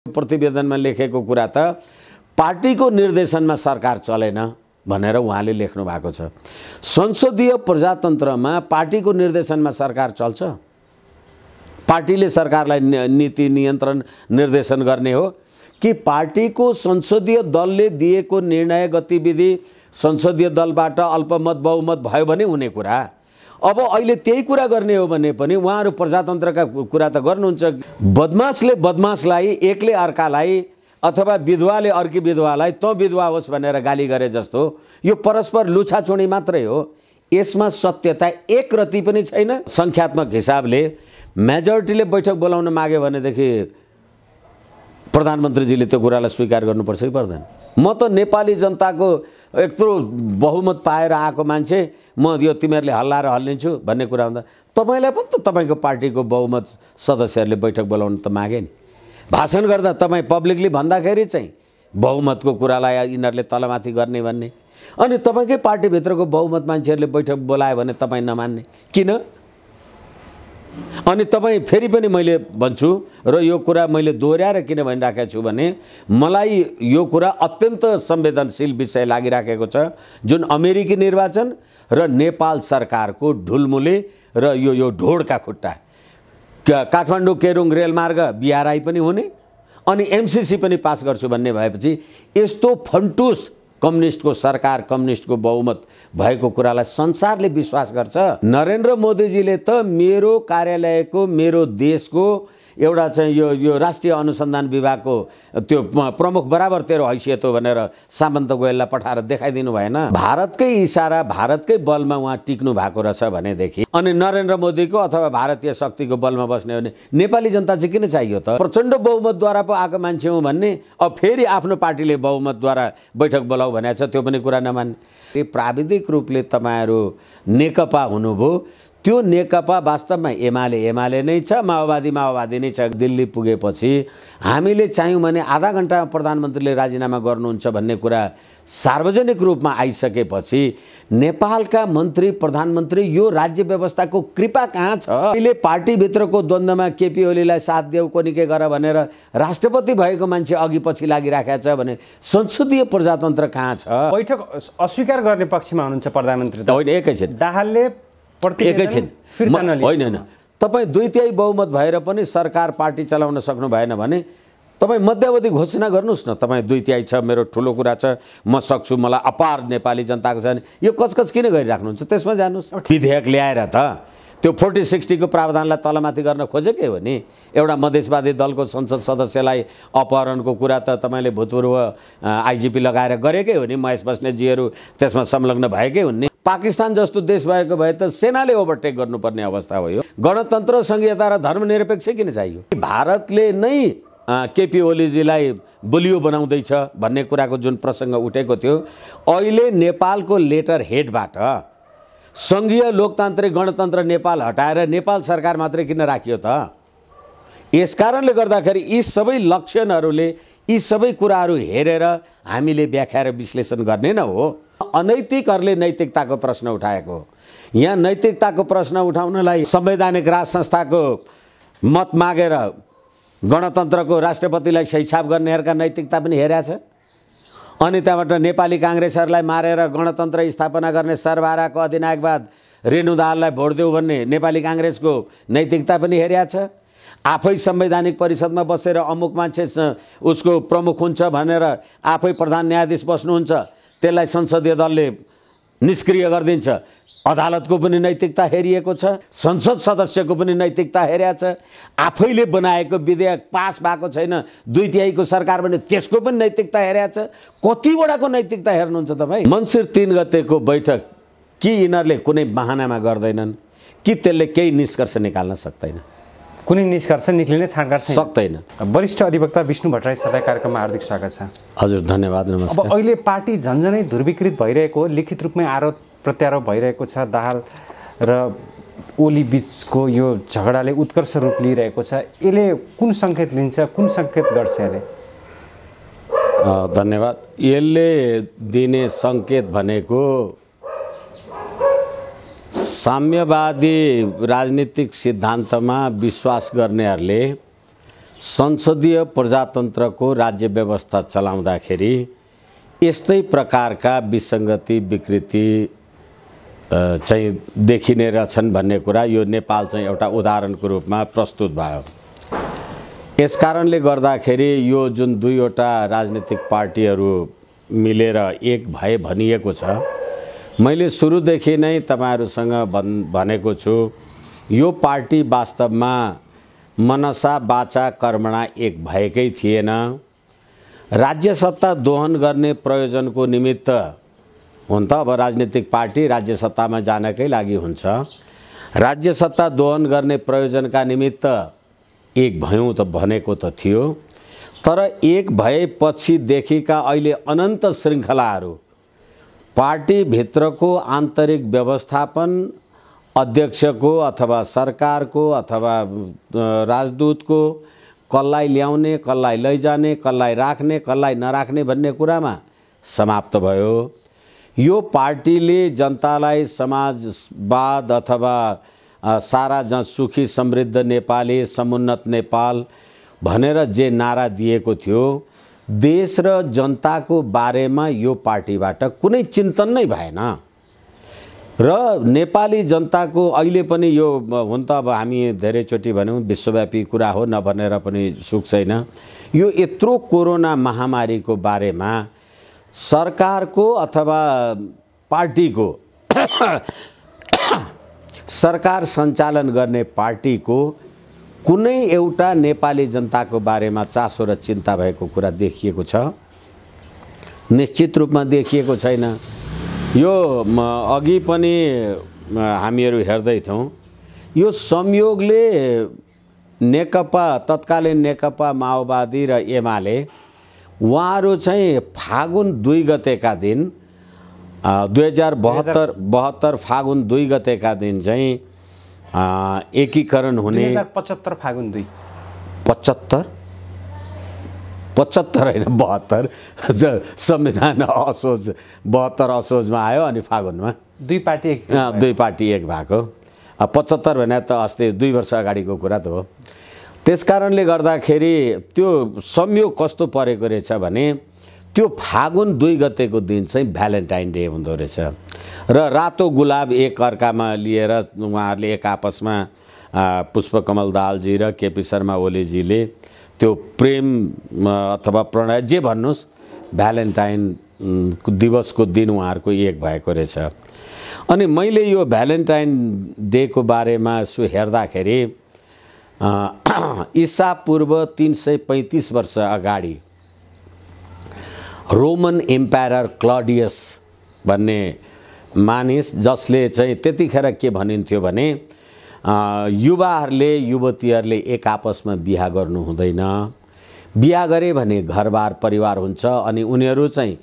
प्रतिवेदनमा लेखेको कुरा त पार्टीको निर्देशनमा सरकार चलेन भनेर उहाँले लेख्नु भएको छ। संसदीय प्रजातन्त्रमा पार्टीको निर्देशनमा सरकार चल्छ? पार्टीले सरकारलाई नीति नियन्त्रण निर्देशन गर्ने हो कि पार्टीको संसदीय दलले दिएको निर्णय गतिविधि संसदीय दलबाट अल्पमत बहुमत भयो भने हुने कुरा। अब अहिले त्यही कुरा गर्ने हो भने पनि उहाँहरू प्रजातन्त्रका कुरा त गर्नुहुन्छ। बदमासले बदमासलाई, एकले अर्कालाई अथवा विधवाले अर्की विधवालाई तँ विधवा होस् भनेर गाली गरे जस्तो यो परस्पर लुछाचुँडी मात्रै हो। यसमा सत्यता एक रति पनि छैन। सङ्ख्यात्मक हिसाबले मेजोरिटीले बैठक बोलाउन माग्यो भनेदेखि प्रधानमन्त्रीजीले त्यो कुरालाई स्वीकार गर्नुपर्छ कि पर्दैन? म त नेपाली जनताको यत्रो बहुमत पाएर आएको मान्छे, म यो तिमीहरूले हल्लाएर हल्लिन्छु भन्ने कुरा हुँदा तपाईँलाई पनि त तपाईँको पार्टीको बहुमत सदस्यहरूले बैठक बोलाउन त मागे नि। भाषण गर्दा तपाईँ पब्लिकली भन्दाखेरि चाहिँ बहुमतको कुरालाई यिनीहरूले तलमाथि गर्ने भन्ने, अनि तपाईँकै पार्टीभित्रको बहुमत मान्छेहरूले बैठक बोलायो भने तपाईँ नमान्ने किन? अनि तपाईँ फेरि पनि मैले भन्छु र यो कुरा मैले दोहोऱ्याएर किन भनिराखेको छु भने मलाई यो कुरा अत्यन्त संवेदनशील विषय लागिराखेको छ, जुन अमेरिकी निर्वाचन र नेपाल सरकारको ढुलमुले र यो ढोडका खुट्टा। काठमाडौँ केरुङ रेलमार्ग बिआरआई पनि हुने अनि एमसिसी पनि पास गर्छु भन्ने भएपछि यस्तो फन्टुस कम्युनिस्टको सरकार, कम्युनिस्टको बहुमत भएको कुरालाई संसारले विश्वास गर्छ। नरेन्द्र मोदीजीले त मेरो कार्यालयको, मेरो देशको एउटा चाहिँ यो राष्ट्रिय अनुसन्धान विभागको त्यो प्रमुख बराबर तेरो हैसियत हो भनेर सामन्त गोयललाई पठाएर देखाइदिनु भएन? भारतकै इसारा, भारतकै बलमा उहाँ टिक्नु भएको रहेछ भनेदेखि अनि नरेन्द्र मोदीको अथवा भारतीय शक्तिको बलमा बस्ने हो भने नेपाली जनता चाहिँ किन चाहियो त? प्रचण्ड बहुमतद्वारा पो आएको मान्छे हो भन्ने, अब फेरि आफ्नो पार्टीले बहुमतद्वारा बैठक बोलाऊ भनेको छ, त्यो पनि कुरा नमान्ने। प्राविधिक रूपले तपाईँहरू नेकपा हुनुभयो, त्यो नेकपा वास्तवमा एमाले नै छ, माओवादी नै छ। दिल्ली पुगेपछि हामीले चाह्यौँ भने आधा घन्टामा प्रधानमन्त्रीले राजीनामा गर्नुहुन्छ भन्ने कुरा सार्वजनिक रूपमा आइसकेपछि नेपालका मन्त्री प्रधानमन्त्री यो राज्य व्यवस्थाको कृपा कहाँ छ? अहिले पार्टीभित्रको द्वन्द्वमा केपी ओलीलाई साथ देऊ कोनिके गर भनेर राष्ट्रपति भएको मान्छे अघि पछि लागिराखेको छ भने संसदीय प्रजातन्त्र कहाँ छ? बैठक अस्वीकार गर्ने पक्षमा हुनुहुन्छ प्रधानमन्त्री? होइन, एकैछिन दाहालले एकैछिन होइन, तपाईँ 2/3 बहुमत भएर पनि सरकार पार्टी चलाउन सक्नु भएन भने तपाईँ मध्यावधि घोषणा गर्नुहोस् न। तपाईँ 2/3 छ, मेरो ठुलो कुरा छ, म सक्छु, मलाई अपार नेपाली जनताको छ भने यो कचकच किन गरिराख्नुहुन्छ? त्यसमा जानुहोस्। विधेयक ल्याएर त त्यो 40-60 को प्रावधानलाई तलमाथि गर्न खोजेकै हो नि। एउटा मधेसवादी दलको संसद सदस्यलाई अपहरणको कुरा त तपाईँले भूतपूर्व आइजिपी लगाएर गरेकै हो नि, महेश बस्नेतजीहरू त्यसमा संलग्न भएकै हुन् नि। पाकिस्तान जस्तो देश भएको भए त सेनाले ओभरटेक गर्नुपर्ने अवस्था हो। यो गणतन्त्र, संघीयता र धर्मनिरपेक्ष किन चाहियो? भारतले नै केपी ओलीजीलाई बलियो बनाउँदैछ भन्ने कुराको जुन प्रसङ्ग उठेको थियो, अहिले नेपालको लेटर हेडबाट सङ्घीय लोकतान्त्रिक गणतन्त्र नेपाल हटाएर नेपाल सरकार मात्रै किन राखियो त? यस कारणले गर्दाखेरि यी सबै लक्षणहरूले, यी सबै कुराहरू हेरेर हामीले व्याख्या र विश्लेषण गर्ने नै हो। अनैतिकहरूले नैतिकताको प्रश्न उठाएको, यहाँ नैतिकताको प्रश्न उठाउनलाई संवैधानिक राज संस्थाको मत मागेर गणतन्त्रको राष्ट्रपतिलाई सहीछाप गर्नेहरूका नैतिकता पनि हेरेको छ। अनि त्यहाँबाट नेपाली काङ्ग्रेसहरूलाई मारेर गणतन्त्र स्थापना गर्ने सरबाराको अधिनायकवाद रेणु दाहाललाई भोट देऊ भन्ने नेपाली काङ्ग्रेसको नैतिकता पनि हेरेको छ। आफै संवैधानिक परिषदमा बसेर अमुक मान्छे उसको प्रमुख हुन्छ भनेर आफै प्रधान न्यायाधीश बस्नुहुन्छ, त्यसलाई संसदीय दलले निष्क्रिय गरिदिन्छ। अदालतको पनि नैतिकता हेरिएको छ, संसद सदस्यको पनि नैतिकता हेरेको छ। आफैले बनाएको विधेयक पास भएको छैन, 2/3 को सरकार भने त्यसको पनि नैतिकता हेरेको छ। कतिवटाको नैतिकता हेर्नुहुन्छ तपाईँ? मङ्सिर 3 गतेको बैठक कि यिनीहरूले कुनै बहानामा गर्दैनन् कि त्यसले केही निष्कर्ष निकाल्न सक्दैन? कुनै निष्कर्ष निक्लिने छानकाट सक्दैन। वरिष्ठ अधिवक्ता विष्णु भट्टराई सरलाई कार्यक्रममा हार्दिक स्वागत छ। हजुर, धन्यवाद, नमस्कार। अब अहिले पार्टी झन्झनै ध्रुवीकृत भइरहेको, लिखित रूपमै आरोप प्रत्यारोप भइरहेको छ। दाहाल र ओली बिचको यो झगडाले उत्कर्ष रूप लिइरहेको छ। यसले कुन सङ्केत लिन्छ, कुन सङ्केत गर्छ यसले? धन्यवाद। यसले दिने सङ्केत भनेको साम्यवादी राजनीतिक सिद्धान्तमा विश्वास गर्नेहरूले संसदीय प्रजातन्त्रको राज्य व्यवस्था चलाउँदाखेरि यस्तै प्रकारका विसङ्गति विकृति चाहिँ देखिने रहेछन् भन्ने कुरा यो नेपाल चाहिँ एउटा उदाहरणको रूपमा प्रस्तुत भयो। यसकारणले गर्दाखेरि यो जुन दुईवटा राजनीतिक पार्टीहरू मिलेर एक भए भनिएको छ, मैले सुरुदेखि नै तपाईहरुसँग भनेको छु यो पार्टी वास्तवमा मनसा वाचा कर्मणा एक भएकै थिएन। राज्य सत्ता दोहन गर्ने प्रयोजनको निमित्त हुन त अब राजनीतिक पार्टी राज्य सत्तामा जानकै लागि हुन्छ, राज्य सत्ता दोहन गर्ने प्रयोजनका निमित्त एक भयौँ त भनेको त थियो, तर एक भएपछि देखिका अहिले अनन्त श्रृङ्खलाहरू पार्टी भित्रको आन्तरिक व्यवस्थापन अध्यक्षको अथवा सरकारको अथवा राजदूतको कसलाई ल्याउने कसलाई लैजाने कसलाई राख्ने कसलाई नराख्ने भन्ने कुरामा समाप्त भयो। यो पार्टीले जनतालाई समाजवाद अथवा सारा सुखी समृद्ध नेपाली समुन्नत नेपाल भनेर जे नारा दिएको थियो, देश र जनताको बारेमा यो पार्टीबाट कुनै चिन्तन नै भएन र नेपाली जनताको अहिले पनि यो हुन त अब हामी धेरैचोटि भन्यौँ विश्वव्यापी कुरा हो नभनेर पनि सुख छैन। यो यत्रो कोरोना महामारीको बारेमा सरकारको अथवा पार्टीको सरकार सञ्चालन गर्ने पार्टीको कुनै एउटा नेपाली जनताको बारेमा चासो र चिन्ता भएको कुरा देखिएको छ? निश्चित रूपमा देखिएको छैन। यो अघि पनि हामीहरू हेर्दैथौँ, यो संयोगले नेकपा तत्कालीन नेकपा माओवादी र एमाले उहाँहरू चाहिँ फागुन 2 गतेका दिन 2072 फागुन 2 गतेका दिन चाहिँ एकीकरण हुने 2075 फागुन 2 75 होइन 72 संविधान असोज 72 असोजमा आयो अनि फागुनमा दुई पार्टी एक भएको 75 भने त अस्ति 2 वर्ष अगाडिको कुरा त हो। त्यसकारणले गर्दाखेरि त्यो संयोग कस्तो परेको रहेछ भने त्यो फागुन 2 गतेको दिन चाहिँ भ्यालेन्टाइन डे हुँदो रहेछ र रातो गुलाब एक अर्कामा लिएर उहाँहरूले एक आपसमा पुष्पकमल दाहालजी र केपी शर्मा ओलीजीले त्यो प्रेम अथवा प्रणय जे भन्नुस् भ्यालेन्टाइन दिवसको दिन उहाँहरूको एक भएको रहेछ। अनि मैले यो भ्यालेन्टाइन डेको बारेमा यसो हेर्दाखेरि ईसा पूर्व 335 वर्ष अगाडि रोमन एम्पायर क्लडियस भन्ने मानिस, जसले चाहिँ त्यतिखेर के भनिन्थ्यो भने युवाहरूले युवतीहरूले एक आपसमा बिहा गर्नु हुँदैन, बिहा गरे भने घरबार परिवार हुन्छ अनि उनीहरू चाहिँ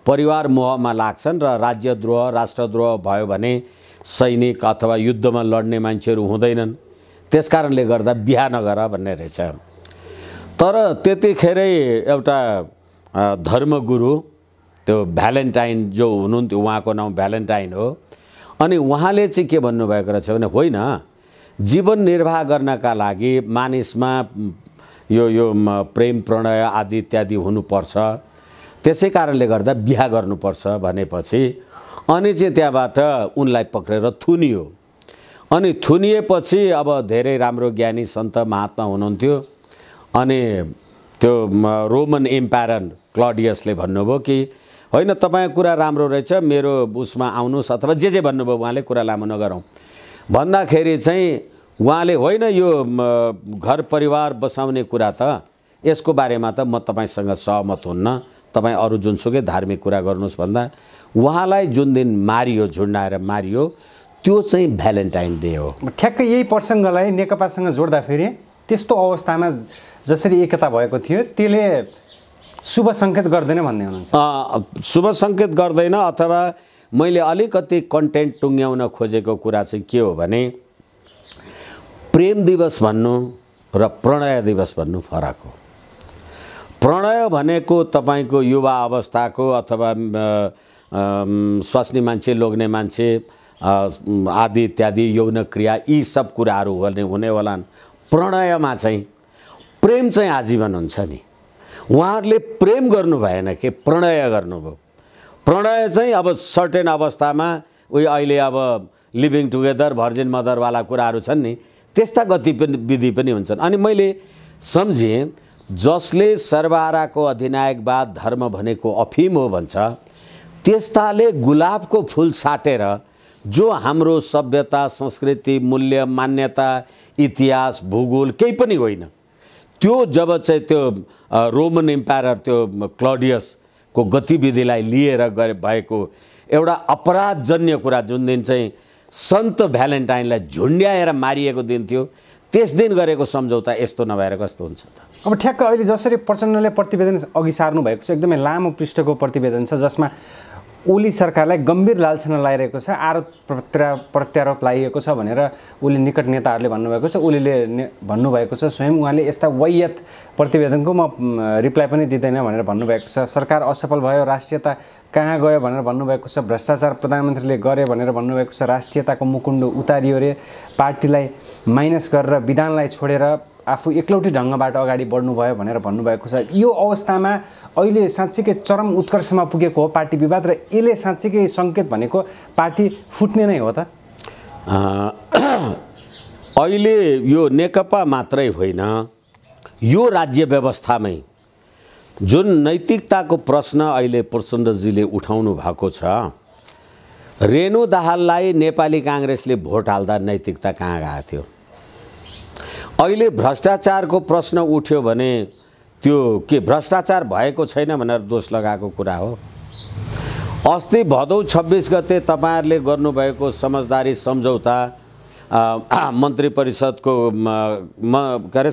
परिवार मोहमा लाग्छन् र राज्यद्रोह राष्ट्रद्रोह भयो भने सैनिक अथवा युद्धमा लड्ने मान्छेहरू हुँदैनन्, त्यसकारणले गर्दा बिहा नगर भन्ने रहेछ। तर त्यतिखेरै एउटा धर्मगुरु त्यो भ्यालेन्टाइन जो हुनुहुन्थ्यो, उहाँको नाम भ्यालेन्टाइन हो, अनि उहाँले चाहिँ के भन्नुभएको रहेछ भने होइन, जीवन निर्वाह गर्नका लागि मानिसमा यो प्रेम प्रणय आदि इत्यादि हुनुपर्छ, त्यसै कारणले गर्दा बिहा गर्नुपर्छ भनेपछि अनि चाहिँ त्यहाँबाट उनलाई पक्रेर थुनियो। अनि थुनिएपछि अब धेरै राम्रो ज्ञानी सन्त महात्मा हुनुहुन्थ्यो, अनि त्यो रोमन एम्पायर क्लडियसले भन्नुभयो कि होइन तपाईको कुरा राम्रो रहेछ, मेरो उसमा आउनुहोस् अथवा जे भन्नुभयो उहाँले, कुरा लामो नगरौँ भन्दाखेरि चाहिँ उहाँले होइन यो घर परिवार बसाउने कुरा त यसको बारेमा त म तपाईसँग सहमत हुन्न, तपाईँ अरू जुनसुकै धार्मिक कुरा गर्नुहोस् भन्दा उहाँलाई जुन दिन मारियो, झुन्डाएर मारियो, त्यो चाहिँ भ्यालेन्टाइन डे हो। ठ्याक्कै यही प्रसङ्गलाई नेकपासँग जोड्दाखेरि त्यस्तो अवस्थामा जसरी एकता भएको थियो त्यसले शुभ सङ्केत गर्दैन भन्ने हुनुहुन्छ? शुभ सङ्केत गर्दैन, अथवा मैले अलिकति कन्टेन्ट टुङ्ग्याउन खोजेको कुरा चाहिँ के हो भने प्रेम दिवस भन्नु र प्रणय दिवस भन्नु फरक हो। प्रणय भनेको तपाईँको युवा अवस्थाको अथवा स्वास्नी मान्छे लोग्ने मान्छे आदि इत्यादि यौन क्रिया यी सब कुराहरू हुनेवालान्। प्रणयमा चाहिँ प्रेम चाहिँ आजीवन हुन्छ नि। उहाँहरूले प्रेम गर्नु भएन कि प्रणय गर्नुभयो। प्रणय चाहिँ अब सर्टेन अवस्थामा उही अहिले अब लिभिङ टुगेदर भर्जिन मदरवाला कुराहरू छन् नि, त्यस्ता गतिविधि पनि हुन्छन्। अनि मैले सम्झेँ जसले सर्वहाराको अधिनायकवाद धर्म भनेको अफिम हो भन्छ, त्यस्ताले गुलाबको फुल साटेर जो हाम्रो सभ्यता, संस्कृति, मूल्य, मान्यता, इतिहास, भूगोल केही पनि होइन, त्यो जब चाहिँ त्यो रोमन इम्पायर त्यो क्लडियसको गतिविधिलाई लिएर भएको एउटा अपराधजन्य कुरा, जुन दिन चाहिँ सन्त भ्यालेन्टाइनलाई झुन्ड्याएर मारिएको दिन थियो, त्यस दिन गरेको सम्झौता यस्तो नभएर कस्तो हुन्छ त? अब ठ्याक्क अहिले जसरी प्रचण्डले प्रतिवेदन अघि सार्नु भएको छ, एकदमै लामो पृष्ठको प्रतिवेदन छ, जसमा ओली सरकारलाई गम्भीर लालछना लगाइरहेको छ, आरोप प्रत्यारोप लगाइएको छ भनेर ओली निकट नेताहरूले भन्नुभएको छ। ओलीले भन्नुभएको छ स्वयं, उहाँले यस्ता वाहियात प्रतिवेदनको म रिप्लाई पनि दिँदैन भनेर भन्नुभएको छ। सरकार असफल भयो, राष्ट्रियता कहाँ गयो भनेर भन्नुभएको छ। भ्रष्टाचार प्रधानमन्त्रीले गरे भनेर भन्नुभएको छ। राष्ट्रियताको मुकुण्ड उतारियो रे, पार्टीलाई माइनस गरेर विधानलाई छोडेर आफू एकलौटी ढङ्गबाट अगाडि बढ्नुभयो भनेर भन्नुभएको छ। यो अवस्थामा अहिले साँच्चीकै चरम उत्कर्षमा पुगेको हो पार्टी विवाद, र यसले साँच्चीकै सङ्केत भनेको पार्टी फुट्ने नै हो त? अहिले यो नेकपा मात्रै होइन, यो राज्य व्यवस्थामै जुन नैतिकताको प्रश्न अहिले प्रचण्डजीले उठाउनु भएको छ, रेणु दाहाललाई नेपाली काङ्ग्रेसले भोट हाल्दा नैतिकता कहाँ गएको थियो? अहिले भ्रष्टाचारको प्रश्न उठ्यो भने त्यो के भ्रष्टाचार भएको छैन भनेर दोष लगाएको कुरा हो? अस्ति भदौ 26 गते तपाईहरुले गर्नुभएको समझदारी सम्झौता, मन्त्री परिषदको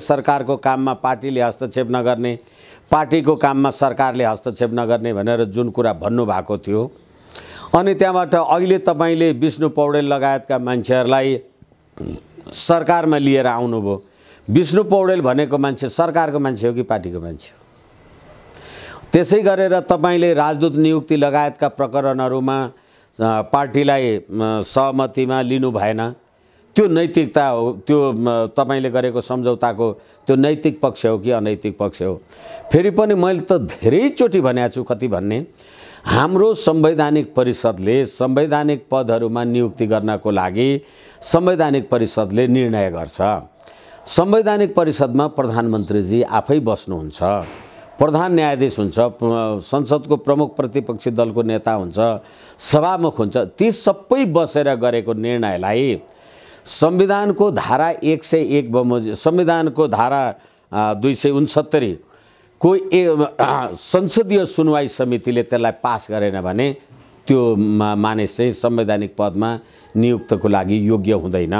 सरकारको काममा पार्टीले हस्तक्षेप नगर्ने, पार्टीको काममा सरकारले हस्तक्षेप नगर्ने भनेर जुन कुरा भन्नुभएको थियो, अनि त्यहाँबाट अहिले तपाईले विष्णु पौडेल लगायतका मान्छेहरूलाई सरकारमा लिएर आउनुभयो। विष्णु पौडेल भनेको मान्छे सरकारको मान्छे हो कि पार्टीको मान्छे हो? त्यसै गरेर तपाईले राजदूत नियुक्ति लगायतका प्रकरणहरूमा पार्टीलाई सहमतिमा लिनु भएन। त्यो नैतिकता हो? त्यो तपाईले गरेको सम्झौताको त्यो नैतिक पक्ष हो कि अनैतिक पक्ष हो? फेरि पनि मैले त धेरैचोटि भनेको छु, कति भन्ने, हाम्रो संवैधानिक परिषदले संवैधानिक पदहरूमा नियुक्ति गर्नको लागि संवैधानिक परिषदले निर्णय गर्छ। संवैधानिक परिषदमा प्रधानमन्त्रीजी आफै बस्नुहुन्छ, प्रधान न्यायाधीश हुन्छ, संसदको प्रमुख प्रतिपक्षी दलको नेता हुन्छ, सभामुख हुन्छ। ती सबै बसेर गरेको निर्णयलाई संविधानको धारा 101 बमोजिम, संविधानको धारा 269 को संसदीय सुनवाई समितिले त्यसलाई पास गरेन भने त्यो मानिस चाहिँ संवैधानिक पदमा नियुक्तको लागि योग्य हुँदैन।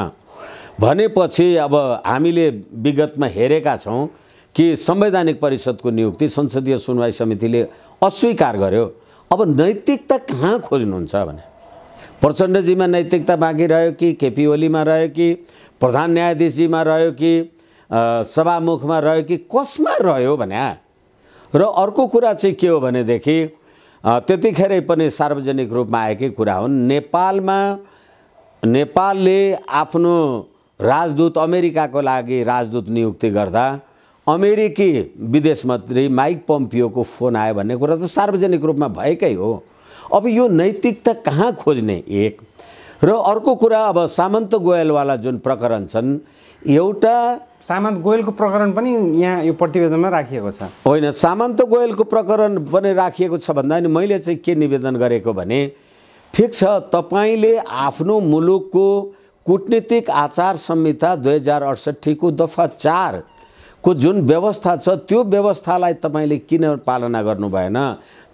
भनेपछि अब हामीले विगतमा हेरेका छौं कि संवैधानिक परिषदको नियुक्ति संसदीय सुनवाई समितिले अस्वीकार गर्यो। अब नैतिकता कहाँ खोज्नुहुन्छ भने? प्रचण्डजीमा नैतिकता बाँकी रह्यो कि केपी ओलीमा रह्यो कि प्रधान न्यायाधीशजीमा रह्यो कि सभामुखमा रह्यो कि कसमा रह्यो भने? र अर्को कुरा चाहिँ के हो भनेदेखि त्यतिखेरै पनि सार्वजनिक रूपमा आएकै कुरा हुन्। नेपालले आफ्नो राजदूत अमेरिकाको लागि राजदूत नियुक्ति गर्दा अमेरिकी विदेश मन्त्री माइक पोम्पियोको फोन आयो भन्ने कुरा त सार्वजनिक रूपमा भएकै हो। अब यो नैतिकता कहाँ खोज्ने? एक र अर्को कुरा, अब सामन्त गोयलवाला जुन प्रकरण छन्, एउटा सामन्त गोयलको प्रकरण पनि यहाँ यो प्रतिवेदनमा राखिएको छ। होइन, सामन्त गोयलको प्रकरण पनि राखिएको छ भन्दा नि मैले चाहिँ के निवेदन गरेको भने, ठिक छ, तपाईले आफ्नो मुलुकको कूटनीतिक आचार संहिता 2068 को दफा 4 को जुन व्यवस्था छ, त्यो व्यवस्थालाई तपाईले किन पालना गर्नु भएन?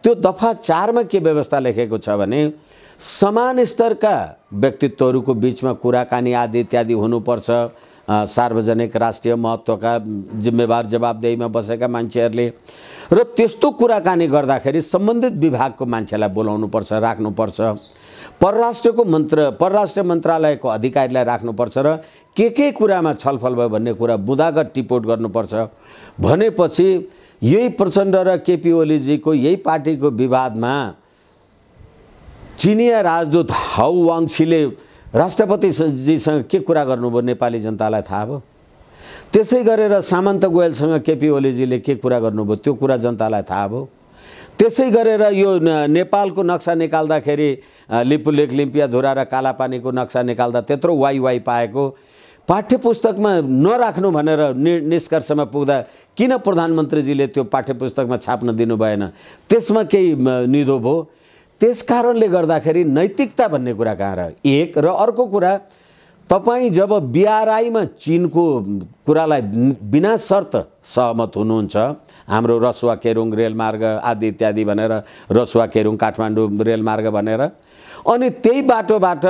त्यो दफा 4 मा के व्यवस्था लेखेको छ भने समान स्तरका व्यक्तित्वहरूको बीचमा कुराकानी आदि इत्यादि हुनुपर्छ। सार्वजनिक राष्ट्रिय महत्त्वका जिम्मेवार जवाबदेहीमा बसेका मान्छेहरूले, र त्यस्तो कुराकानी गर्दाखेरि सम्बन्धित विभागको मान्छेलाई बोलाउनुपर्छ, राख्नुपर्छ। परराष्ट्र मन्त्रालयको अधिकारीलाई राख्नुपर्छ र के कुरामा छलफल भयो भन्ने कुरा बुँदागत टिपोट गर्नुपर्छ। भनेपछि यही प्रचण्ड र केपी ओलीजीको यही पार्टीको विवादमा चिनिया राजदूत हाउ वाङछीले राष्ट्रपतिजीसँग के कुरा गर्नुभयो नेपाली जनतालाई थाहा भयो। त्यसै गरेर सामन्त गोयलसँग केपी ओलीजीले के कुरा गर्नुभयो त्यो कुरा जनतालाई थाहा भयो। त्यसै गरेर यो नेपालको नक्सा निकाल्दाखेरि लिपुलेख लिम्पियाधुरा र कालापानीको नक्सा निकाल्दा त्यत्रो वाइ पाएको पाठ्यपुस्तकमा नराख्नु भनेर निष्कर्षमा पुग्दा किन प्रधानमन्त्रीजीले त्यो पाठ्यपुस्तकमा छाप्न दिनु भएन? त्यसमा केही निधो भयो। त्यस कारणले गर्दाखेरि नैतिकता भन्ने कुरा कहाँ रह्यो? एक र अर्को कुरा, तपाईँ जब BRI-मा चीनको कुरालाई बिना शर्त सहमत हुनुहुन्छ, हाम्रो रसुवा केरुङ रेलमार्ग आदि इत्यादि भनेर, रसुवा केरुङ काठमाडौँ रेलमार्ग भनेर, अनि त्यही बाटोबाट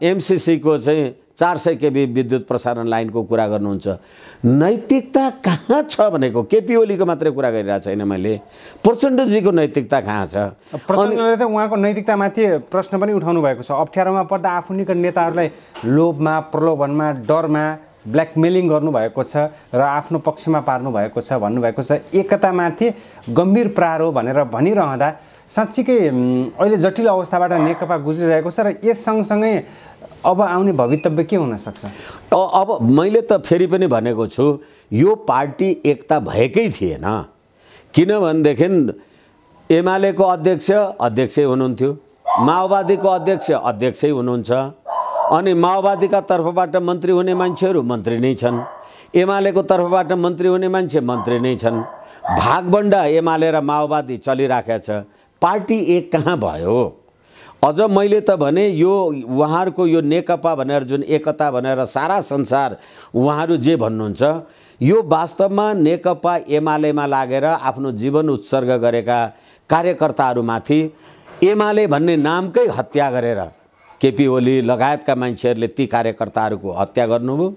MCC को चाहिँ 400 kV विद्युत प्रसारण लाइनको कुरा गर्नुहुन्छ। नैतिकता कहाँ छ भनेको केपी ओलीको मात्रै कुरा गरिरहेको छैन मैले, प्रचण्डजीको नैतिकता कहाँ छ? प्रचण्डले त उहाँको नैतिकतामाथि प्रश्न पनि उठाउनु भएको छ। अप्ठ्यारोमा पर्दा आफू निकट नेताहरूलाई लोभमा, प्रलोभनमा, डरमा ब्ल्याकमेलिङ गर्नुभएको छ र आफ्नो पक्षमा पार्नु भएको छ भन्नुभएको छ। एकतामाथि गम्भीर प्रहार हो भनेर भनिरहँदा साँच्चीकै अहिले जटिल अवस्थाबाट नेकपा गुज्रिरहेको छ र यस सँगसँगै अब आउने भवितव्य के हुन सक्छ? अब मैले त फेरि पनि भनेको छु, यो पार्टी एकता भएकै थिएन। किनभनेदेखि एमालेको अध्यक्षै हुनुहुन्थ्यो, माओवादीको अध्यक्षै हुनुहुन्छ, अनि माओवादीका तर्फबाट मन्त्री हुने मान्छेहरू मन्त्री नै छन्, एमालेको तर्फबाट मन्त्री हुने मान्छे मन्त्री नै छन्। भागबण्डा एमाले र माओवादी चलिराखेको छ, पार्टी एक कहाँ भयो? अझ मैले त भने यो उहाँहरूको यो नेकपा भनेर जुन एकता भनेर सारा संसार उहाँहरू जे भन्नुहुन्छ, यो वास्तवमा नेकपा एमालेमा लागेर आफ्नो जीवन उत्सर्ग गरेका कार्यकर्ताहरूमाथि एमाले भन्ने नामकै हत्या गरेर केपी ओली लगायतका मान्छेहरूले ती कार्यकर्ताहरूको हत्या गर्नुभयो।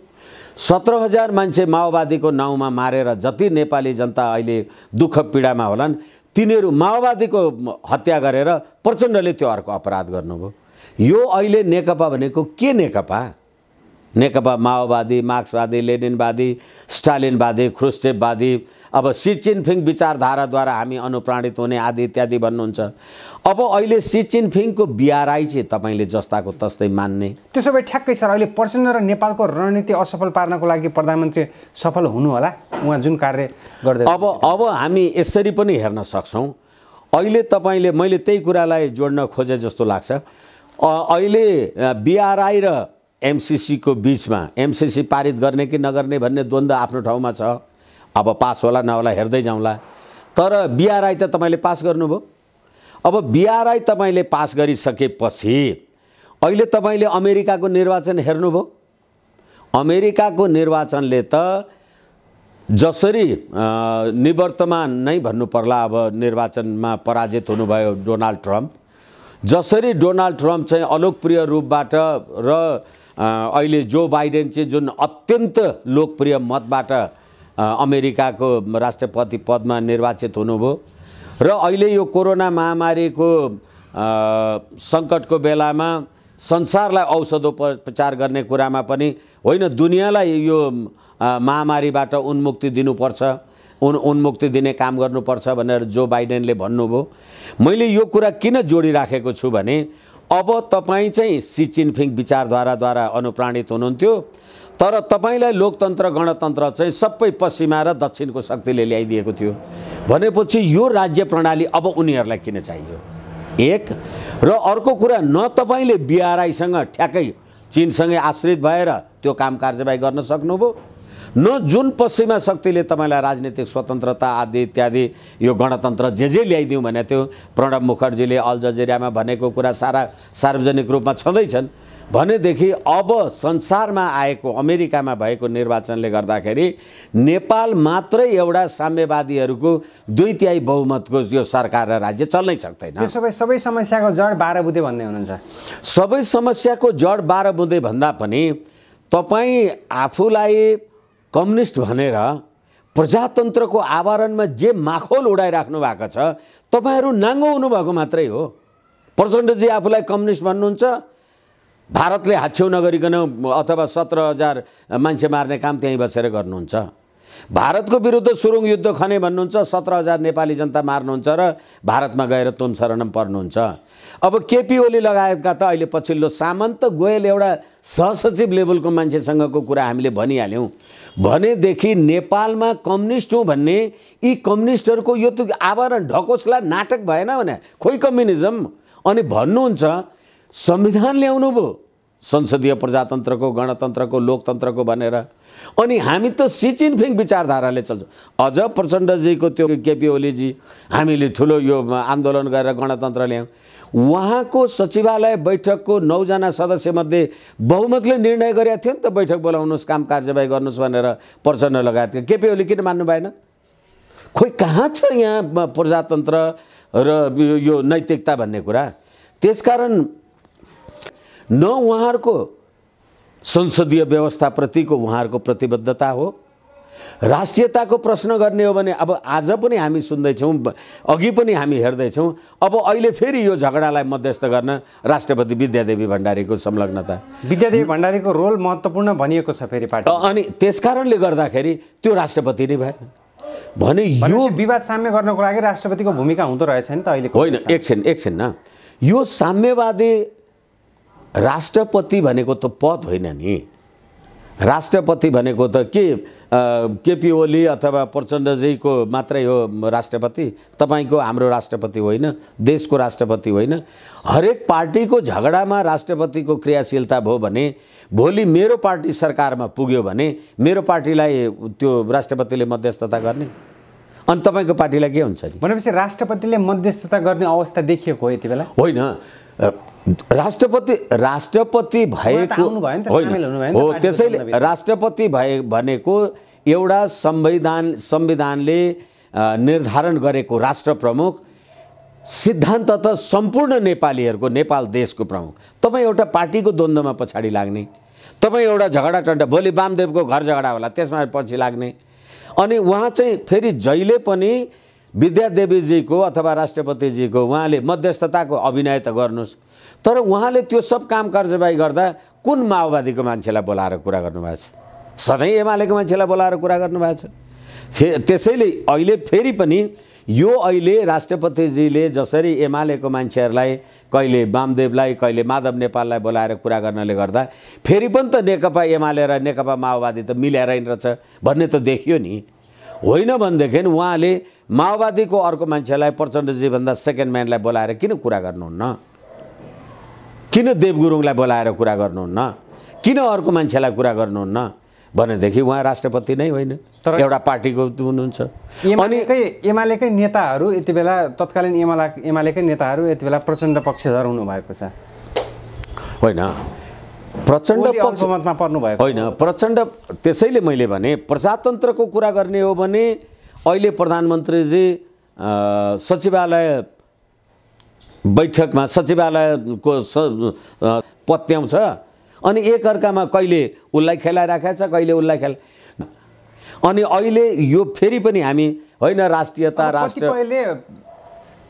17,000 मान्छे माओवादीको नाउँमा मारेर जति नेपाली जनता अहिले दुःख पीडामा होलान्, तिनीहरू माओवादीको हत्या गरेर प्रचण्डले त्यो अर्को अपराध गर्नुभयो। यो अहिले नेकपा भनेको के नेकपा? नेकपा माओवादी, मार्क्सवादी, लेनिनवादी, स्टालिनवादी, ख्रुश्चेभवादी, अब सी चिनफिङ विचारधाराद्वारा हामी अनुप्राणित हुने आदि इत्यादि भन्नुहुन्छ। अब अहिले सी चिनफिङको BRI चाहिँ तपाईँले जस्ताको तस्तै मान्ने। त्यसो भए ठ्याक्कै सर, अहिले प्रचण्ड र नेपालको रणनीति असफल पार्नको लागि प्रधानमन्त्री सफल हुनु होला उहाँ जुन कार्य गर्दै? अब हामी यसरी पनि हेर्न सक्छौँ। अहिले तपाईँले, मैले त्यही कुरालाई जोड्न खोजे जस्तो लाग्छ, अहिले BRI र MCC को बीचमा MCC पारित गर्ने कि नगर्ने भन्ने द्वन्द्व आफ्नो ठाउँमा छ। अब पास होला नहोला हेर्दै जाउँला। तर BRI त तपाईँले पास गर्नुभयो। अब BRI तपाईँले पास गरिसकेपछि अहिले तपाईँले अमेरिकाको निर्वाचन हेर्नुभयो। अमेरिकाको निर्वाचनले त जसरी निवर्तमान नै भन्नु पर्ला, अब निर्वाचनमा पराजित हुनुभयो डोनाल्ड ट्रम्प, जसरी डोनाल्ड ट्रम्प चाहिँ अलोकप्रिय रूपबाट र अहिले जो बाइडेन चाहिँ जुन अत्यन्त लोकप्रिय मतबाट अमेरिकाको राष्ट्रपति पदमा निर्वाचित हुनुभयो र अहिले यो कोरोना महामारीको सङ्कटको बेलामा संसारलाई औषधोपचार गर्ने कुरामा पनि होइन, दुनियाँलाई यो महामारीबाट उन्मुक्ति दिनुपर्छ, उन्मुक्ति दिने काम गर्नुपर्छ भनेर जो बाइडेनले भन्नुभयो। मैले यो कुरा किन जोडिराखेको छु भने अब तपाईँ चाहिँ सी चिनफिङ विचारधाराद्वारा अनुप्राणित हुनुहुन्थ्यो, तर तपाईँलाई लोकतन्त्र गणतन्त्र चाहिँ सबै पश्चिमा र दक्षिणको शक्तिले ल्याइदिएको थियो भनेपछि यो राज्य प्रणाली अब उनीहरूलाई किन चाहियो? एक र अर्को कुरा, न तपाईँले BRI-सँग ठ्याक्कै चीनसँगै आश्रित भएर त्यो काम कारबाही गर्न सक्नुभयो, न जुन पश्चिमा शक्तिले तपाईँलाई राजनीतिक स्वतन्त्रता आदि इत्यादि यो गणतन्त्र जे ल्याइदिउँ भनेको थियो। प्रणब मुखर्जीले अल जजिरामा भनेको कुरा सारा सार्वजनिक रूपमा छँदैछन् भनेदेखि अब संसारमा आएको अमेरिकामा भएको निर्वाचनले गर्दाखेरि नेपाल मात्रै एउटा साम्यवादीहरूको 2/3 बहुमतको यो सरकार र राज्य चल्नै सक्दैन। त्यसो भए सबै समस्याको जड 12 बुँदे भन्ने हुनुहुन्छ? सबै समस्याको जड 12 बुँदे भन्दा पनि तपाईँ आफूलाई कम्युनिस्ट भनेर प्रजातन्त्रको आवरणमा जे माखोल उडाइराख्नु भएको छ, तपाईँहरू नाङ्गो हुनुभएको मात्रै हो। प्रचण्डजी आफूलाई कम्युनिस्ट भन्नुहुन्छ, भारतले हाच्छेउ नगरिकन अथवा 17,000 मान्छे मार्ने काम त्यहीँ बसेर गर्नुहुन्छ। भारतको विरुद्ध सुरुङ युद्ध खने भन्नुहुन्छ, 17,000 नेपाली जनता मार्नुहुन्छ र भारतमा गएर तुम शरणम पर्नुहुन्छ। अब केपी ओली लगायतका त अहिले पछिल्लो सामन्त गोयल एउटा सहसचिव लेभलको मान्छेसँगको कुरा हामीले भनिहाल्यौँ भनेदेखि नेपालमा कम्युनिस्ट हुँ भन्ने यी कम्युनिस्टहरूको यो त आवरण ढकोसला नाटक भएन भने खोइ कम्युनिजम। अनि भन्नुहुन्छ संविधान ल्याउनु भयो संसदीय प्रजातन्त्रको, गणतन्त्रको, लोकतन्त्रको भनेर, अनि हामी त सी जिनपिङ विचारधाराले चल्छौँ। अझ प्रचण्डजीको त्यो केपी ओलीजी हामीले ठुलो यो आन्दोलन गरेर गणतन्त्र ल्यायौँ, उहाँको सचिवालय बैठकको 9 जना सदस्यमध्ये बहुमतले निर्णय गरेका थियो नि त बैठक बोलाउनुहोस्, काम कार्यवाही गर्नुहोस् भनेर प्रचण्ड लगायतका। केपी ओली किन मान्नु भएन? खोइ कहाँ छ यहाँ प्रजातन्त्र र यो नैतिकता भन्ने कुरा? त्यसकारण न उहाँहरूको संसदीय व्यवस्थाप्रतिको उहाँहरूको प्रतिबद्धता हो, राष्ट्रियताको प्रश्न गर्ने हो भने अब आज पनि हामी सुन्दैछौँ, अघि पनि हामी हेर्दैछौँ, अब अहिले फेरि यो झगडालाई मध्यस्थ गर्न राष्ट्रपति विद्यादेवी भण्डारीको संलग्नता, विद्यादेवी भण्डारीको रोल महत्त्वपूर्ण भनिएको छ फेरि पार्टी। अनि त्यसकारणले गर्दाखेरि त्यो राष्ट्रपति नै भएन भने यो विवाद साम्य गर्नको लागि राष्ट्रपतिको भूमिका हुँदो रहेछ नि त अहिले। होइन, एकछिन न, यो साम्यवादी राष्ट्रपति भनेको त पद होइन नि। राष्ट्रपति भनेको त के केपी ओली अथवा प्रचण्डजीको मात्रै हो राष्ट्रपति? तपाईँको हाम्रो राष्ट्रपति होइन, देशको राष्ट्रपति होइन। हरेक पार्टीको झगडामा राष्ट्रपतिको क्रियाशीलता भयो भने भोलि मेरो पार्टी सरकारमा पुग्यो भने मेरो पार्टीलाई त्यो राष्ट्रपतिले मध्यस्थता गर्ने, अनि तपाईँको पार्टीलाई के हुन्छ नि? भनेपछि राष्ट्रपतिले मध्यस्थता गर्ने अवस्था देखिएको हो यति बेला? होइन, राष्ट्रपति भएको होइन हो। त्यसैले राष्ट्रपति भनेको एउटा संविधानले निर्धारण गरेको राष्ट्र प्रमुख, सिद्धान्त त सम्पूर्ण नेपालीहरूको, नेपाल देशको प्रमुख। तपाईँ एउटा पार्टीको द्वन्द्वमा पछाडि लाग्ने, तपाईँ एउटा झगडा टन्टा, भोलि वामदेवको घर झगडा होला त्यसमा पछि लाग्ने, अनि उहाँ चाहिँ फेरि जहिले पनि विद्यादेवीजीको अथवा राष्ट्रपतिजीको उहाँले मध्यस्थताको अभिनय त गर्नुहोस्, तर उहाँले त्यो सब काम कार्यवाही गर्दा कुन माओवादीको मान्छेलाई बोलाएर कुरा गर्नुभएको छ? सधैँ एमालेको मान्छेलाई बोलाएर कुरा गर्नुभएको छ। त्यसैले अहिले फेरि पनि यो अहिले राष्ट्रपतिजीले जसरी एमालेको मान्छेहरूलाई कहिले वामदेवलाई कहिले माधव नेपाललाई बोलाएर कुरा गर्नाले गर्दा फेरि पनि त नेकपा एमाले र नेकपा माओवादी त मिलेर रहेछ भन्ने त देखियो नि। होइन भनेदेखि उहाँले माओवादीको अर्को मान्छेलाई प्रचण्डजीभन्दा सेकेन्ड म्यानलाई बोलाएर किन कुरा गर्नुहुन्न? किन देवगुरुङलाई बोलाएर कुरा गर्नुहुन्न? किन अर्को मान्छेलाई कुरा गर्नुहुन्न भनेदेखि उहाँ राष्ट्रपति नै होइन, एउटा पार्टीको हुनुहुन्छ। अनि एमालेकै नेताहरू यति बेला तत्कालीन एमालेकै नेताहरू यति बेला प्रचण्ड पक्षधर हुनुभएको छ। होइन, प्रचण्ड पक्षमा पर्नु भएको होइन, प्रचण्ड। त्यसैले मैले भने प्रजातन्त्रको कुरा गर्ने हो भने अहिले प्रधानमन्त्रीजी सचिवालय बैठकमा सचिवालयको पत्याउँछ, अनि एकअर्कामा कहिले उसलाई खेलाइराखेको छ, कहिले उसलाई अनि अहिले यो फेरि पनि हामी होइन राष्ट्रियता राष्ट्र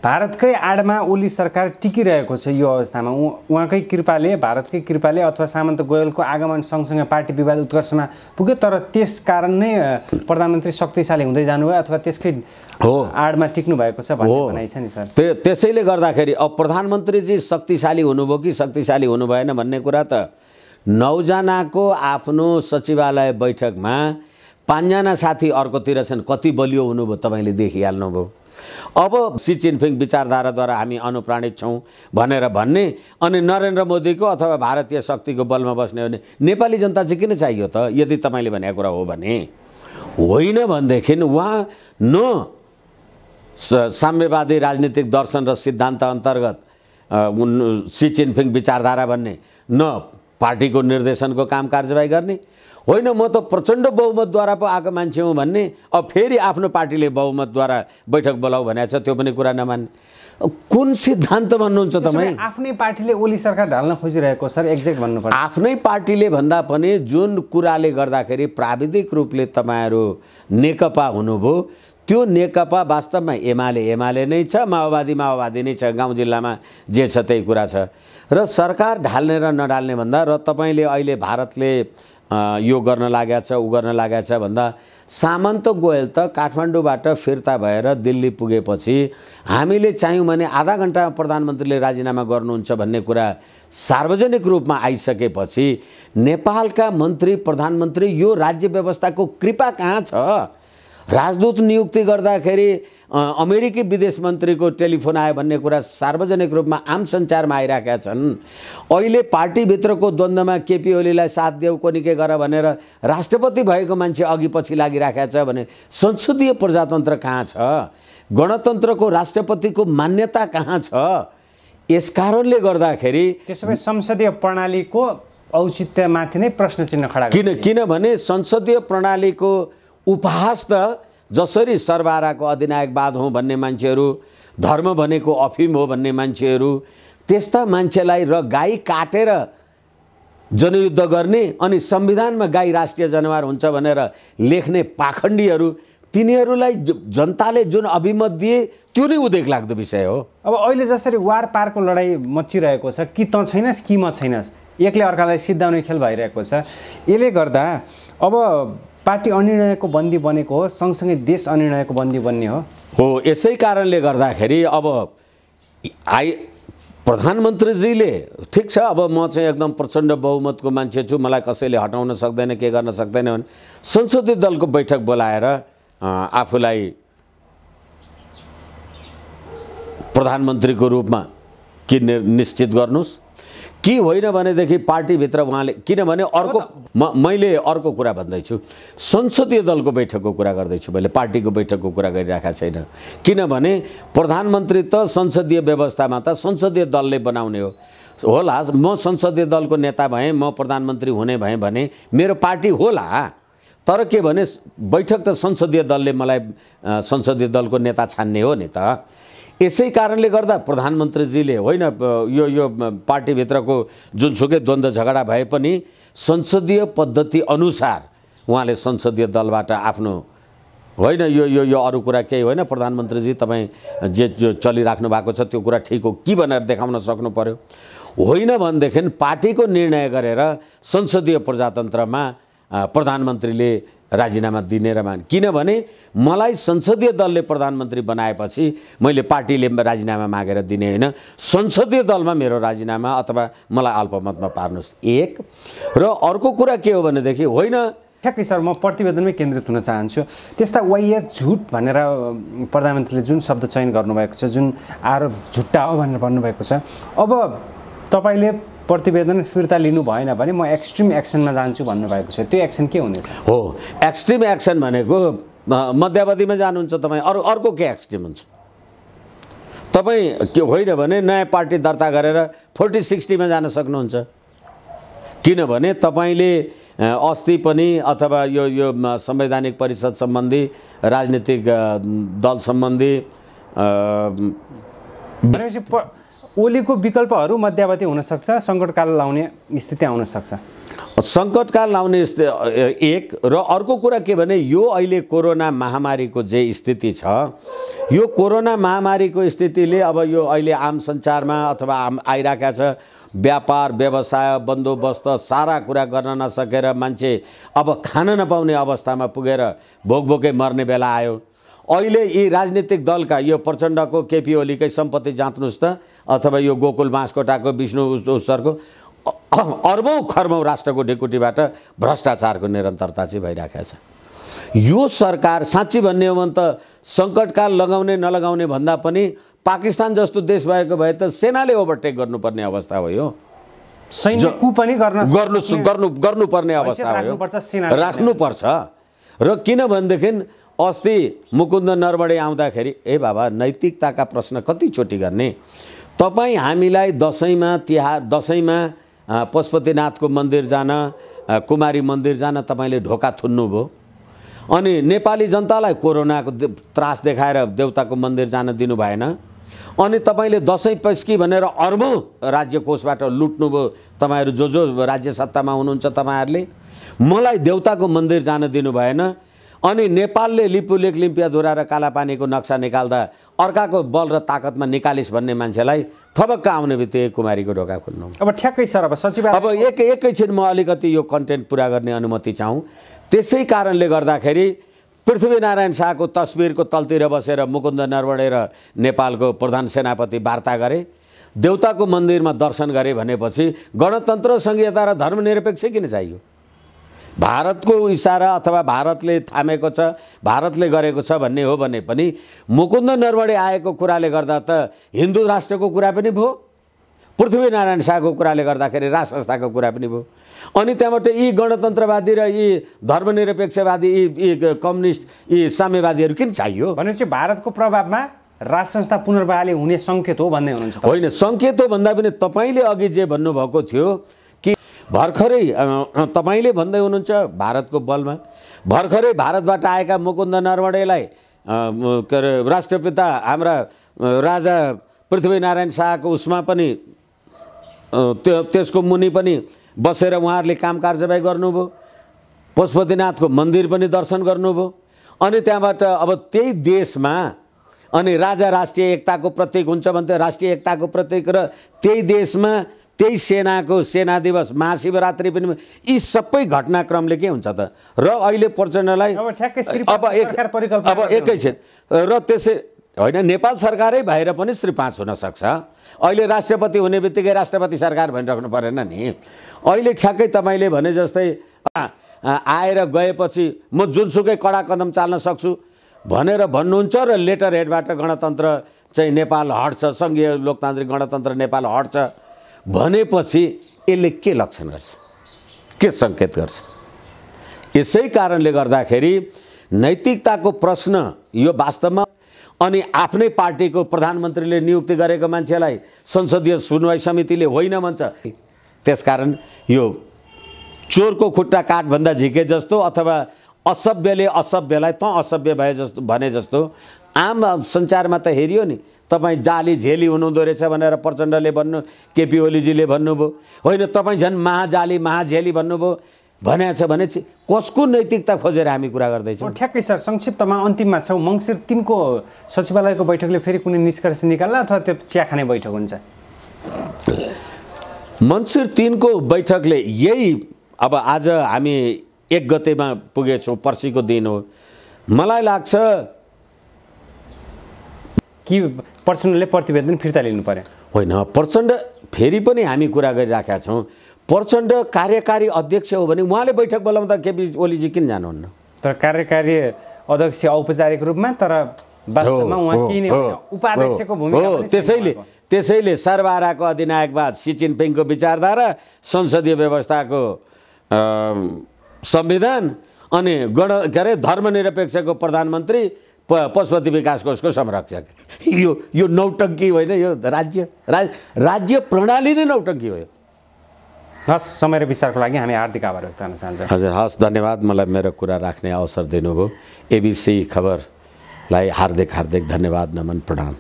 भारतकै आडमा ओली सरकार टिकिरहेको छ। यो अवस्थामा उहाँकै कृपाले, भारतकै कृपाले अथवा सामन्त गोयलको आगमन सँगसँगै पार्टी विवाद उत्कर्षमा पुग्यो, तर त्यस कारण नै प्रधानमन्त्री शक्तिशाली हुँदै जानुभयो अथवा त्यसकै आडमा टिक्नु भएको छ भन्ने भनाइ छ नि सर। त्यसैले गर्दाखेरि अब प्रधानमन्त्रीजी शक्तिशाली हुनुभयो कि शक्तिशाली हुनु भएन भन्ने कुरा त 9 जनाको आफ्नो सचिवालय बैठकमा 5 जना साथी अर्कोतिर छन्, कति बलियो हुनुभयो तपाईँले देखिहाल्नुभयो। अब सी जिनपिङ विचारधाराद्वारा हामी अनुप्राणित छौँ भनेर भन्ने, अनि नरेन्द्र मोदीको अथवा भारतीय शक्तिको बलमा बस्ने हो भने नेपाली जनता चाहिँ किन चाहियो त? यदि तपाईँले भनेको कुरा हो भने होइन भनेदेखि उहाँ न साम्यवादी राजनीतिक दर्शन र सिद्धान्त अन्तर्गत सी जिनपिङ विचारधारा भन्ने, न पार्टीको निर्देशनको काम कार्यवाही गर्ने, होइन म त प्रचण्ड बहुमतद्वारा पो आएको मान्छे हुँ भन्ने, अब फेरि आफ्नो पार्टीले बहुमतद्वारा बैठक बोलाऊ भनेको छ त्यो पनि कुरा नमान्ने। कुन सिद्धान्त भन्नुहुन्छ तपाईँ? आफ्नै पार्टीले ओली सरकार ढाल्न खोजिरहेको सर, एक्ज्याक्ट भन्नुपर्छ। आफ्नै पार्टीले भन्दा पनि जुन कुराले गर्दाखेरि प्राविधिक रूपले तपाईँहरू नेकपा हुनुभयो, त्यो नेकपा वास्तवमा एमाले नै छ, माओवादी नै छ, गाउँ जिल्लामा जे छ त्यही कुरा छ। र सरकार ढाल्ने र नढाल्ने भन्दा, र तपाईँले अहिले भारतले यो गर्न लागेको छ ऊ गर्न लागेको छ भन्दा सामन्त गोयल त काठमाडौँबाट फिर्ता भएर दिल्ली पुगेपछि हामीले चाह्यौँ भने आधा घन्टामा प्रधानमन्त्रीले राजीनामा गर्नुहुन्छ भन्ने कुरा सार्वजनिक रूपमा आइसकेपछि नेपालका मन्त्री प्रधानमन्त्री यो राज्य व्यवस्थाको कृपा कहाँ छ? राजदूत नियुक्ति गर्दाखेरि अमेरिकी विदेश मन्त्रीको टेलिफोन आयो भन्ने कुरा सार्वजनिक रूपमा आम सञ्चारमा आइरहेका छन्। अहिले पार्टीभित्रको द्वन्द्वमा केपी ओलीलाई साथ देऊ कोनिके गर भनेर राष्ट्रपति भएको मान्छे अघि पछि लागिरहेका छ भने संसदीय प्रजातन्त्र कहाँ छ? गणतन्त्रको राष्ट्रपतिको मान्यता कहाँ छ? यसकारणले गर्दाखेरि त्यसो भए संसदीय प्रणालीको औचित्यमाथि नै प्रश्न चिन्ह खडा किनभने संसदीय प्रणालीको उपहास त जसरी सरबाराको अधिनायकवाद हो भन्ने मान्छेहरू, धर्म भनेको अफिम हो भन्ने मान्छेहरू, त्यस्ता मान्छेलाई र गाई काटेर जनयुद्ध गर्ने अनि संविधानमा गाई राष्ट्रिय जनावर हुन्छ भनेर लेख्ने पाखण्डीहरू, तिनीहरूलाई जनताले जुन अभिमत दिए त्यो नै उदेक लाग्दो विषय हो। अब अहिले जसरी वार पारको लडाइँ मचिरहेको छ, कि त छैनस् कि म छैनस्, एकले अर्कालाई सिद्धाउने खेल भइरहेको छ। यसले गर्दा अब पार्टी अनिर्णयको बन्दी बनेको हो, सँगसँगै देश अनिर्णयको बन्दी बन्ने हो। यसै कारणले गर्दाखेरि अब प्रधानमन्त्रीजीले ठिक छ, अब म चाहिँ एकदम प्रचण्ड बहुमतको मान्छे छु, मलाई कसैले हटाउन सक्दैन, के गर्न सक्दैन भने संसदीय दलको बैठक बोलाएर आफूलाई प्रधानमन्त्रीको रूपमा कि निश्चित गर्नुहोस् कि होइन भनेदेखि पार्टीभित्र उहाँले, किनभने अर्को मैले अर्को कुरा भन्दैछु, संसदीय दलको बैठकको कुरा गर्दैछु, मैले पार्टीको बैठकको कुरा गरिरहेका छैन। किनभने प्रधानमन्त्री त संसदीय व्यवस्थामा त संसदीय दलले बनाउने हो होला। म संसदीय दलको नेता भएँ, म प्रधानमन्त्री हुने भएँ भने मेरो पार्टी होला, तर के भने बैठक त संसदीय दलले मलाई संसदीय दलको नेता छान्ने हो नि त। यसै कारणले गर्दा प्रधानमन्त्रीजीले होइन यो पार्टीभित्रको जुनसुकै द्वन्द्व झगडा भए पनि संसदीय पद्धति अनुसार उहाँले संसदीय दलबाट आफ्नो होइन यो अरू कुरा केही होइन, प्रधानमन्त्रीजी तपाईँ जो चलिराख्नु भएको छ त्यो कुरा ठिक हो कि भनेर देखाउन सक्नु पर्यो। होइन भनेदेखि पार्टीको निर्णय गरेर संसदीय प्रजातन्त्रमा प्रधानमन्त्रीले राजीनामा दिने र किनभने मलाई संसदीय दलले प्रधानमन्त्री बनाएपछि मैले पार्टीले राजीनामा मागेर दिने होइन, संसदीय दलमा मेरो राजीनामा अथवा मलाई अल्पमतमा पार्नुहोस्। एक र अर्को कुरा के हो भनेदेखि होइन, ठ्याक्कै सर, म प्रतिवेदनमै केन्द्रित हुन चाहन्छु। त्यस्ता वाहियात झुट भनेर प्रधानमन्त्रीले जुन शब्द चयन गर्नुभएको छ, जुन आरोप झुट्टा हो भनेर भन्नुभएको छ, अब तपाईँले प्रतिवेदन फिर्ता लिनु भएन भने म एक्सट्रिम एक्सनमा जान्छु भन्नुभएको छ, त्यो एक्सन के हुनेछ? हो, एक्सट्रिम एक्सन भनेको मध्यावधिमा जानुहुन्छ तपाईँ, अर्को के एक्सट्रिम हुन्छ? तपाईँ के होइन भने नयाँ पार्टी दर्ता गरेर 40-60मा जान सक्नुहुन्छ। किनभने तपाईँले अस्ति पनि अथवा यो संवैधानिक परिषद सम्बन्धी, राजनीतिक दल सम्बन्धी ओलीको विकल्पहरू मध्यावधि हुनसक्छ, सङ्कटकाल लाउने स्थिति आउन सक्छ। सङ्कटकाल लाउने एक र अर्को कुरा के भने यो अहिले कोरोना महामारीको जे स्थिति छ, यो कोरोना महामारीको स्थितिले अब यो अहिले आम सञ्चारमा अथवा आइरहेका छ, व्यापार व्यवसाय बन्दोबस्त सारा कुरा गर्न नसकेर मान्छे अब खान नपाउने अवस्थामा पुगेर भोकभोकै मर्ने बेला आयो। अहिले यी राजनीतिक दलका यो प्रचण्डको केपी ओलीकै सम्पत्ति जाँच्नुहोस् त, अथवा यो गोकुल बाँसकोटाको विष्णु उसरको अर्बौं खर्बौं राष्ट्रको ढिकुटीबाट भ्रष्टाचारको निरन्तरता चाहिँ भइरहेको छ। यो सरकार साँच्ची भन्ने हो भने त सङ्कटकाल लगाउने नलगाउने भन्दा पनि पाकिस्तान जस्तो देश भएको भए त सेनाले ओभरटेक गर्नुपर्ने अवस्था हो। यो सैन्य कु पनि गर्नुपर्ने अवस्था हो, राख्नुपर्छ। र किनभनेदेखि अस्ति मुकुन्द नरवडे आउँदाखेरि ए बाबा नैतिकताका प्रश्न कतिचोटि गर्ने? तपाईँ हामीलाई दसैँमा पशुपतिनाथको मन्दिर जान, कुमारी मन्दिर जान तपाईँले ढोका थुन्नुभयो, अनि नेपाली जनतालाई कोरोनाको त्रास देखाएर देउताको मन्दिर जान दिनु भएन, अनि तपाईँले दसैँ पैस्की भनेर अर्बौं राज्य कोषबाट लुट्नुभयो। तपाईँहरू जो राज्य सत्तामा हुनुहुन्छ तपाईँहरूले मलाई देउताको मन्दिर जान दिनु भएन, अनि नेपालले लिपुलेक लिम्पियाधुरा र कालापानीको नक्सा निकाल्दा अर्काको बल र ताकतमा निकालिस् भन्ने मान्छेलाई थपक्क आउने बित्तिकै कुमारीको ढोका खोल्नु। अब ठ्याक्कै सर, अब सचिवालय एकैछिन म अलिकति यो कन्टेन्ट पुरा गर्ने अनुमति चाहूँ। त्यसै कारणले गर्दाखेरि पृथ्वीनारायण शाहको तस्बिरको तलतिर बसेर मुकुन्द नरवणे र नेपालको प्रधान सेनापति वार्ता गरे, देउताको मन्दिरमा दर्शन गरे भनेपछि गणतन्त्र, संघीयता र धर्मनिरपेक्ष किन चाहियो? भारतको इसारा अथवा भारतले थामेको छ, भारतले गरेको छ भन्ने हो भने पनि मुकुन्द नरवणे आएको कुराले गर्दा त हिन्दू राष्ट्रको कुरा पनि भयो, पृथ्वीनारायण शाहको कुराले गर्दाखेरि राज संस्थाको कुरा पनि भयो। अनि त्यहाँबाट यी गणतन्त्रवादी र यी धर्मनिरपेक्षवादी यी कम्युनिस्ट यी साम्यवादीहरू किन चाहियो? भनेपछि भारतको प्रभावमा राज संस्था पुनर्बहाली हुने सङ्केत हो भन्ने हुनुहुन्छ? होइन, सङ्केत हो भन्दा पनि तपाईँले अघि जे भन्नुभएको थियो कि भर्खरै तपाईँले भन्दै हुनुहुन्छ भारतको बलमा भर्खरै भारतबाट आएका मुकुन्द नरवणेलाई के अरे राष्ट्रपिता हाम्रा राजा पृथ्वीनारायण शाहको उसमा पनि त्यसको मुनि पनि बसेर उहाँहरूले काम कारबाही गर्नुभयो, पशुपतिनाथको मन्दिर पनि दर्शन गर्नुभयो। अनि त्यहाँबाट अब त्यही देशमा अनि राजा राष्ट्रिय एकताको प्रतीक हुन्छ भन्थे, राष्ट्रिय एकताको प्रतीक र त्यही देशमा त्यही सेनाको सेना दिवस महाशिवरात्रि पनि, यी सबै घटनाक्रमले के हुन्छ त? र अहिले प्रचण्डलाई अब एकैछिन र त्यसै होइन, नेपाल सरकारै भएर पनि श्री 5 हुन सक्छ। अहिले राष्ट्रपति हुने बित्तिकै राष्ट्रपति सरकार भनिराख्नु परेन नि। अहिले ठ्याक्कै तपाईँले भने जस्तै आएर गएपछि म जुनसुकै कडा कदम चाल्न सक्छु भनेर भन्नुहुन्छ र लेटर हेडबाट गणतन्त्र चाहिँ नेपाल हट्छ, सङ्घीय लोकतान्त्रिक गणतन्त्र नेपाल हट्छ भनेपछि यसले के लक्षण गर्छ, के सङ्केत गर्छ? यसै कारणले गर्दाखेरि नैतिकताको प्रश्न यो वास्तवमा अनि आफ्नै पार्टीको प्रधानमन्त्रीले नियुक्ति गरेको मान्छेलाई संसदीय सुनवाई समितिले होइन भन्छ। त्यसकारण यो चोरको खुट्टा काठभन्दा झिके जस्तो अथवा असभ्यले असभ्यलाई त असभ्य भए जस्तो भने जस्तो आम सञ्चारमा त हेरियो नि, तपाईँ जाली झेली हुनुहुँदो रहेछ भनेर प्रचण्डले भन्नु, केपी ओलीजीले भन्नुभयो, होइन तपाईँ झन् महाजाली महाझेली भन्नुभयो भनेको छ भने चाहिँ कसको नैतिकता खोजेर हामी कुरा गर्दैछौँ? ठ्याक्कै सर, संक्षिप्तमा अन्तिममा छौँ। मङ्सिर 3 को सचिवालयको बैठकले फेरि कुनै निष्कर्ष निकाल्ला अथवा त्यो चिया खाने बैठक हुन्छ? मङ्सिर 3 को बैठकले यही अब आज हामी 1 गतेमा पुगेछौँ, पर्सिको दिन हो। मलाई लाग्छ कि प्रचण्डले प्रतिवेदन फिर्ता लिनु पर्यो। होइन, प्रचण्ड फेरि पनि हामी कुरा गरिराखेका छौँ, प्रचण्ड कार्यकारी अध्यक्ष हो भने उहाँले बैठक बोलाउँदा केपी ओलीजी किन जानुहुन्न? तर कार्यकारी अध्यक्ष औपचारिक रूपमा, तर वास्तवमा उहाँ किन उपाध्यक्षको भूमिका? त्यसैले सर्वहाराको अधिनायकवाद, सी जिनपिङको विचारधारा, संसदीय व्यवस्थाको संविधान अनि के अरे धर्मनिरपेक्षको प्रधानमन्त्री, पशुपति विकास कोषको संरक्षक, यो नौटङ्की होइन, यो राज्य प्रणाली नै नौटङ्की हो। हस्, समय र विचारको लागि हामी हार्दिक आभार व्यक्त गर्न चाहन्छौँ। हजुर, हस्, धन्यवाद मलाई मेरो कुरा राख्ने अवसर दिनुभयो। एबिसी खबरलाई हार्दिक धन्यवाद, नमन, प्रणाम।